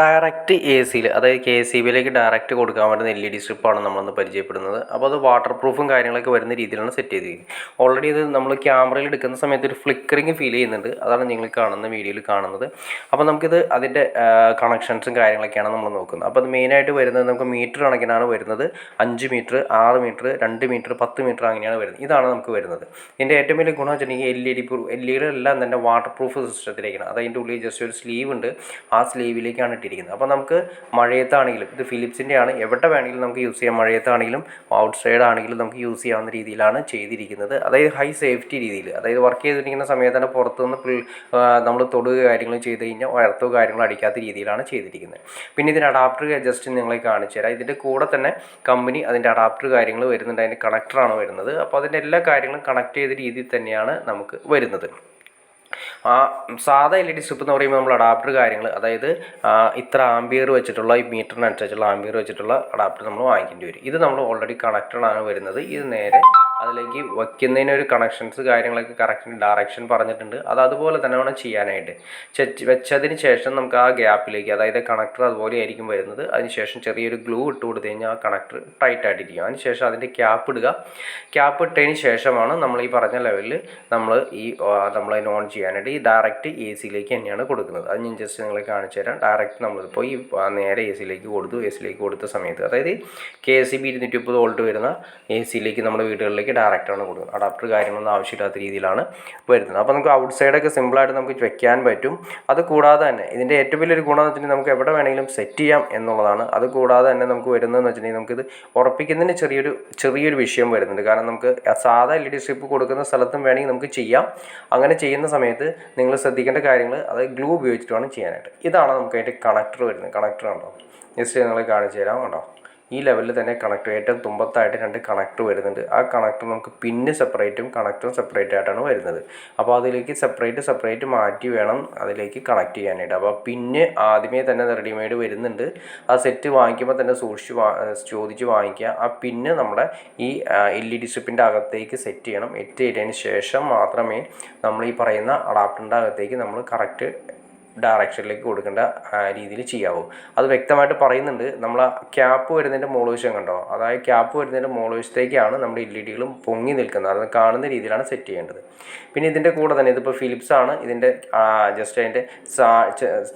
Direct A സിയിൽ അതായത് K S E ബിയിലേക്ക് direct കൊടുക്കാൻ പറ്റുന്ന LED സ്ട്രിപ്പാണ് നമ്മളൊന്ന് പരിചയപ്പെടുന്നത്. അപ്പോൾ അത് വാട്ടർ പ്രൂഫും കാര്യങ്ങളൊക്കെ വരുന്ന രീതിയിലാണ് സെറ്റ് ചെയ്തിരിക്കുന്നത്. ഓൾറെഡി ഇത് നമ്മൾ ക്യാമറയിൽ എടുക്കുന്ന സമയത്ത് ഒരു ഫ്ലിക്കറിങ് ഫീൽ ചെയ്യുന്നുണ്ട്. അതാണ് നിങ്ങൾ കാണുന്ന വീഡിയോയിൽ കാണുന്നത്. അപ്പോൾ നമുക്കിത് അതിൻ്റെ കണക്ഷൻസും കാര്യങ്ങളൊക്കെയാണ് നമ്മൾ നോക്കുന്നത്. അപ്പോൾ അത് മെയിനായിട്ട് വരുന്നത് നമുക്ക് മീറ്റർ കണക്കിനാണ് വരുന്നത്. 5 മീറ്റർ, 6 മീറ്റർ, 2 മീറ്റർ, 10 മീറ്റർ അങ്ങനെയാണ് വരുന്നത്. ഇതാണ് നമുക്ക് വരുന്നത്. ഇതിൻ്റെ ഏറ്റവും വലിയ ഗുണം വെച്ചിട്ടുണ്ടെങ്കിൽ LED തന്നെ വാട്ടർ പ്രൂഫ് സിസ്റ്റത്തിലേക്കാണ്. അത് അതിൻ്റെ ഉള്ളിൽ ജസ്റ്റ് ഒരു സ്ലീവ് ഉണ്ട്. ആ സ്ലീവിലേക്കാണ് ഇട്ടിരിക്കുന്നത്. അപ്പോൾ നമുക്ക് മഴയത്താണെങ്കിലും ഇത് ഫിലിപ്സിൻ്റെ ആണ്, എവിടെ വേണമെങ്കിലും നമുക്ക് യൂസ് ചെയ്യാം. മഴയത്താണെങ്കിലും ഔട്ട് സൈഡ് ആണെങ്കിലും നമുക്ക് യൂസ് ചെയ്യാവുന്ന രീതിയിലാണ് ചെയ്തിരിക്കുന്നത്. അതായത് ഹൈ സേഫ്റ്റി രീതിയിൽ, അതായത് വർക്ക് ചെയ്തിരിക്കുന്ന സമയത്ത് തന്നെ പുറത്തുനിന്ന് നമ്മൾ തൊടുക കാര്യങ്ങൾ ചെയ്ത് കഴിഞ്ഞാൽ വയർത്തോ കാര്യങ്ങളോ അടിക്കാത്ത രീതിയിലാണ് ചെയ്തിരിക്കുന്നത്. പിന്നെ ഇതിൻ്റെ അഡാപ്റ്റർ ജസ്റ്റ് നിങ്ങളെ കാണിച്ചു തരാം. ഇതിൻ്റെ കൂടെ തന്നെ കമ്പനി അതിൻ്റെ അഡാപ്റ്റർ കാര്യങ്ങൾ വരുന്നുണ്ട്. അതിൻ്റെ കണക്ടറാണ് വരുന്നത്. അപ്പോൾ അതിൻ്റെ എല്ലാ കാര്യങ്ങളും കണക്ട് ചെയ്ത രീതിയിൽ തന്നെയാണ് നമുക്ക് വരുന്നത്. സാധാ LED സ്ട്രിപ്പ് എന്ന് പറയുമ്പോൾ നമ്മൾ അഡാപ്റ്റർ കാര്യങ്ങൾ, അതായത് ഇത്ര ആംബിയർ വെച്ചിട്ടുള്ള ഈ മീറ്ററിനനുസരിച്ചുള്ള ആംബിയർ വെച്ചിട്ടുള്ള അഡാപ്റ്റർ നമ്മൾ വാങ്ങിക്കേണ്ടി വരും. ഇത് നമ്മൾ ഓൾറെഡി കണക്ടറാണ് വരുന്നത്. ഇത് നേരെ അതിലേക്ക് വയ്ക്കുന്നതിനൊരു കണക്ഷൻസ് കാര്യങ്ങളൊക്കെ കറക്റ്റ് ഡയറക്ഷൻ പറഞ്ഞിട്ടുണ്ട്. അത് അതുപോലെ തന്നെ വേണം ചെയ്യാനായിട്ട്. വെച്ചതിന് ശേഷം നമുക്ക് ആ ഗ്യാപ്പിലേക്ക്, അതായത് കണക്ടർ അതുപോലെ ആയിരിക്കും വരുന്നത്. അതിനുശേഷം ചെറിയൊരു ഗ്ലൂ ഇട്ട് കൊടുത്തു കഴിഞ്ഞാൽ ആ കണക്ടർ ടൈറ്റ് ആയിട്ടിരിക്കും. അതിനുശേഷം അതിൻ്റെ ക്യാപ്പ് ഇടുക. ക്യാപ്പ് ഇട്ടതിന് ശേഷമാണ് നമ്മൾ ഈ പറഞ്ഞ ലെവലിൽ നമ്മളതിന് ഓൺ ചെയ്യാനായിട്ട് ഈ ഡയറക്റ്റ് എ സിയിലേക്ക് തന്നെയാണ് കൊടുക്കുന്നത്. അത് ഞാൻ ജസ്റ്റ് നിങ്ങളെ കാണിച്ചു തരാം. ഡയറക്റ്റ് നമ്മളിപ്പോൾ ഈ നേരെ എ സിയിലേക്ക് കൊടുത്തു. എ സിയിലേക്ക് കൊടുത്ത സമയത്ത്, അതായത് KSEB 230 വോൾട്ട് വരുന്ന എ സിയിലേക്ക് നമ്മുടെ വീടുകളിലേക്ക് ഡയറക്റ്റാണ് കൊടുക്കുന്നത്. അഡാപ്റ്റർ കാര്യങ്ങളൊന്നും ആവശ്യമില്ലാത്ത രീതിയിലാണ് വരുന്നത്. അപ്പോൾ നമുക്ക് ഔട്ട് സൈഡൊക്കെ സിമ്പിളായിട്ട് നമുക്ക് വെക്കാൻ പറ്റും. അത് കൂടാതെ തന്നെ ഇതിൻ്റെ ഏറ്റവും വലിയൊരു ഗുണം എന്ന് വെച്ചിട്ടുണ്ടെങ്കിൽ നമുക്ക് എവിടെ വേണമെങ്കിലും സെറ്റ് ചെയ്യാം എന്നുള്ളതാണ്. അത് കൂടാതെ തന്നെ നമുക്ക് വരുന്നതെന്ന് വെച്ചിട്ടുണ്ടെങ്കിൽ നമുക്കിത് ഉറപ്പിക്കുന്നതിന് ചെറിയൊരു വിഷയം വരുന്നുണ്ട്. കാരണം നമുക്ക് സാധാ LED സ്ട്രിപ്പ് കൊടുക്കുന്ന സ്ഥലത്തും വേണമെങ്കിൽ നമുക്ക് ചെയ്യാം. അങ്ങനെ ചെയ്യുന്ന സമയത്ത് നിങ്ങൾ ശ്രദ്ധിക്കേണ്ട കാര്യങ്ങൾ, അത് ഗ്ലൂ ഉപയോഗിച്ചിട്ട് വേണം ചെയ്യാനായിട്ട്. ഇതാണ് നമുക്ക് അതിൻ്റെ കണക്ടർ വരുന്നത്. കണക്ടർ ഉണ്ടോ, ജസ്റ്റ് നിങ്ങളെ കാണിച്ചു തരാം. ഉണ്ടോ, ഈ ലെവലിൽ തന്നെ കണക്ടർ ഏറ്റവും തുമ്പത്തായിട്ട് 2 കണക്ടർ വരുന്നുണ്ട്. ആ കണക്ടർ നമുക്ക് പിന്ന് സെപ്പറേറ്റും കണക്ടറും സെപ്പറേറ്റ് ആയിട്ടാണ് വരുന്നത്. അപ്പോൾ അതിലേക്ക് സെപ്പറേറ്റ് മാറ്റി വേണം അതിലേക്ക് കണക്ട് ചെയ്യാനായിട്ട്. അപ്പോൾ പിന്ന് ആദ്യമേ തന്നെ റെഡിമെയ്ഡ് വരുന്നുണ്ട്. ആ സെറ്റ് വാങ്ങിക്കുമ്പോൾ തന്നെ ചോദിച്ച് വാങ്ങിക്കുക. ആ പിന്ന് നമ്മുടെ ഈ LED സ്ട്രിപ്പിൻ്റെ അകത്തേക്ക് സെറ്റ് ചെയ്യണം. സെറ്റ് ചെയ്തതിന് ശേഷം മാത്രമേ നമ്മൾ ഈ പറയുന്ന അഡാപ്റ്ററിൻ്റെ അകത്തേക്ക് നമ്മൾ കറക്റ്റ് ഡയറക്ഷനിലേക്ക് കൊടുക്കേണ്ട രീതിയിൽ ചെയ്യാവൂ. അത് വ്യക്തമായിട്ട് പറയുന്നുണ്ട്. നമ്മൾ ക്യാപ്പ് വരുന്നതിൻ്റെ മോളുവശം കണ്ടോ, അതായത് ക്യാപ്പ് വരുന്നതിൻ്റെ മോളുവശത്തേക്കാണ് നമ്മുടെ LEDകളും പൊങ്ങി നിൽക്കുന്നത്. അത് കാണുന്ന രീതിയിലാണ് സെറ്റ് ചെയ്യേണ്ടത്. പിന്നെ ഇതിൻ്റെ കൂടെ തന്നെ ഇതിപ്പോൾ ഫിലിപ്സ് ആണ്. ഇതിൻ്റെ ജസ്റ്റ് അതിൻ്റെ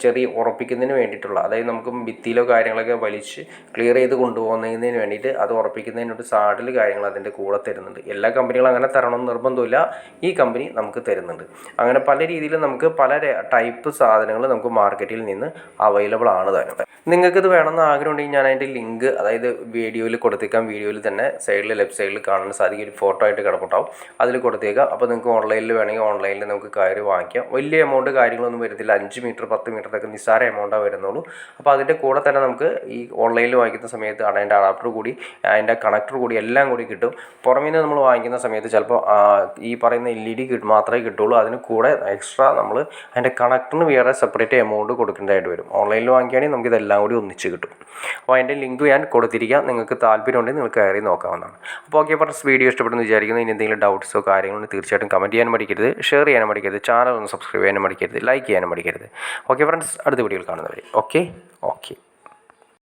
ചെറിയ ഉറപ്പിക്കുന്നതിന് വേണ്ടിയിട്ടുള്ള, അതായത് നമുക്ക് ഭിത്തിയിലോ കാര്യങ്ങളൊക്കെ വലിച്ച് ക്ലിയർ ചെയ്ത് കൊണ്ടുപോകുന്നതിന് വേണ്ടിയിട്ട് അത് ഉറപ്പിക്കുന്നതിനൊരു സാഡിൽ കാര്യങ്ങൾ അതിൻ്റെ കൂടെ തരുന്നുണ്ട്. എല്ലാ കമ്പനികളും അങ്ങനെ തരണമെന്ന് നിർബന്ധമില്ല. ഈ കമ്പനി നമുക്ക് തരുന്നുണ്ട്. അങ്ങനെ പല രീതിയിലും നമുക്ക് പല ടൈപ്പ് സാധനങ്ങൾ നമുക്ക് മാർക്കറ്റിൽ നിന്ന് അവൈലബിൾ ആണ് തന്നെ. നിങ്ങൾക്കിത് വേണമെന്ന് ആഗ്രഹം ഉണ്ടെങ്കിൽ ഞാൻ അതിൻ്റെ ലിങ്ക്, അതായത് വീഡിയോയിൽ കൊടുത്തേക്കാം. വീഡിയോയിൽ തന്നെ സൈഡിൽ ലെഫ്റ്റ് സൈഡിൽ കാണാൻ സാധിക്കും. ഒരു ഫോട്ടോ ആയിട്ട് കിടപ്പുണ്ടാവും, അതിൽ കൊടുത്തേക്കാം. അപ്പോൾ നിങ്ങൾക്ക് ഓൺലൈനിൽ വേണമെങ്കിൽ ഓൺലൈനിൽ നമുക്ക് കയറി വാങ്ങിക്കാം. വലിയ എമൗണ്ട് കാര്യങ്ങളൊന്നും വരുന്നില്ല. 5 മീറ്റർ 10 മീറ്ററൊക്കെ നിസ്സാര എമൗണ്ടാണ് വരുന്നുള്ളൂ. അപ്പോൾ അതിൻ്റെ കൂടെ തന്നെ നമുക്ക് ഈ ഓൺലൈനിൽ വാങ്ങിക്കുന്ന സമയത്ത് അതിൻ്റെ അഡാപ്റ്റർ കൂടി അതിൻ്റെ കണക്ടർ കൂടി എല്ലാം കൂടി കിട്ടും. പുറമേ നിന്ന് നമ്മൾ വാങ്ങിക്കുന്ന സമയത്ത് ചിലപ്പോൾ ഈ പറയുന്ന LED മാത്രമേ കിട്ടുള്ളൂ. അതിന് കൂടെ എക്സ്ട്രാ നമ്മൾ അതിൻ്റെ കണക്ടറിന് വേറെ സെപ്പറേറ്റ് എമൗണ്ട് കൊടുക്കേണ്ടതായിട്ട് വരും. ഓൺലൈനിൽ വാങ്ങിക്കുകയാണെങ്കിൽ നമുക്കിതെല്ലാം കൂടി ഒന്നിച്ച് കിട്ടും. അപ്പോൾ അതിൻ്റെ ലിങ്ക് ഞാൻ കൊടുത്തിരിക്കാം. നിങ്ങൾക്ക് താല്പര്യമുണ്ടെങ്കിൽ നിങ്ങൾക്ക് കയറി നോക്കാവുന്നതാണ്. അപ്പോൾ ഓക്കെ ഫ്രണ്ട്സ്, വീഡിയോ ഇഷ്ടപ്പെടുന്നു വിചാരിക്കുന്നു. ഇനി എന്തെങ്കിലും ഡൗട്ട്സോ കാര്യങ്ങളോ തീർച്ചയായിട്ടും കമൻറ്റ് ചെയ്യാൻ മടിക്കരുത്, ഷെയർ ചെയ്യാനും മടിക്കരുത്, ചാനൽ ഒന്ന് സബ്സ്ക്രൈബ് ചെയ്യാനും മടിക്കരുത്, ലൈക്ക് ചെയ്യാനും മടിക്കരുത്. ഓക്കെ ഫ്രണ്ട്സ്, അടുത്ത വീഡിയോയിൽ കാണുന്നവരെ ഓക്കെ.